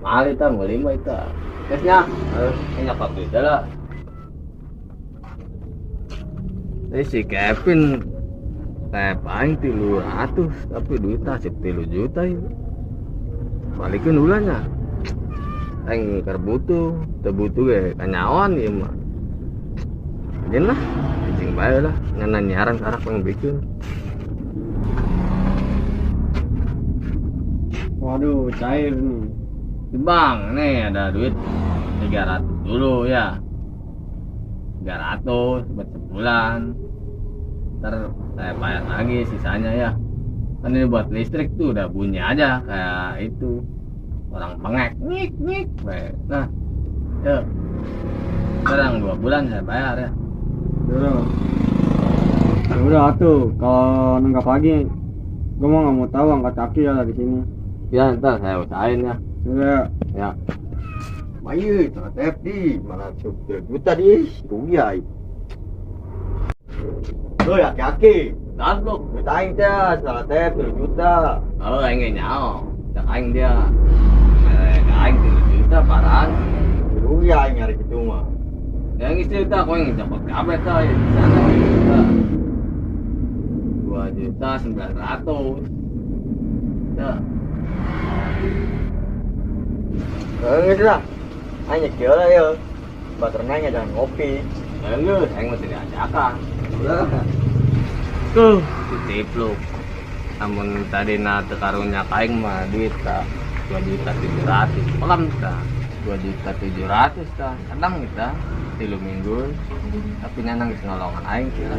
mahal itu mau 5 itu tesnya nyokap itu lah. Si Kevin paling 300 tapi duitnya 10 juta ya. Balikin ulahnya aing keur butuh teu butuh ge kanyawan ieu mah jeung lah jeung bae lah ngan nyaran karak pengen bikin. Waduh, cair nih. Bang, nih ada duit 300 dulu ya. 300 buat sebulan. Ntar saya bayar lagi sisanya ya. Kan ini buat listrik tuh udah bunyi aja kayak itu. Orang bengek, nyik nyik. Nah, ya. Sekarang 2 bulan saya bayar ya. Udah. Ya udah tuh, kalau nenggak pagi, gue mau nggak mau tahu angkat kaki ya di sini. Ya ntar saya usahain ya. Udah. Ya. Mayu, salah TFD, malah supir juta di rugi ay. Lo ya kaki, Goblok. betain teh, salah TFD juta. Oh, aing nyao. Cak aing dia. Aing 3 juta parahan. Rugi ay nyari gitu mah. Yang istri tak kau yang dapat kabel tak ya di sana 2 juta. 2.900.000. Ya. Enggak lah, hanya kira ya. Baterainya jangan ngopi. Enggak, aing mesti diajakan. Udah. Tuh, ditipluk. Namun tadi na tekarunya kaing mah duit tak 2.700.000. Pelam tak 2.700.000 tak. Kadang kita 3 minggu. Tapi nanang nolongan aing kira.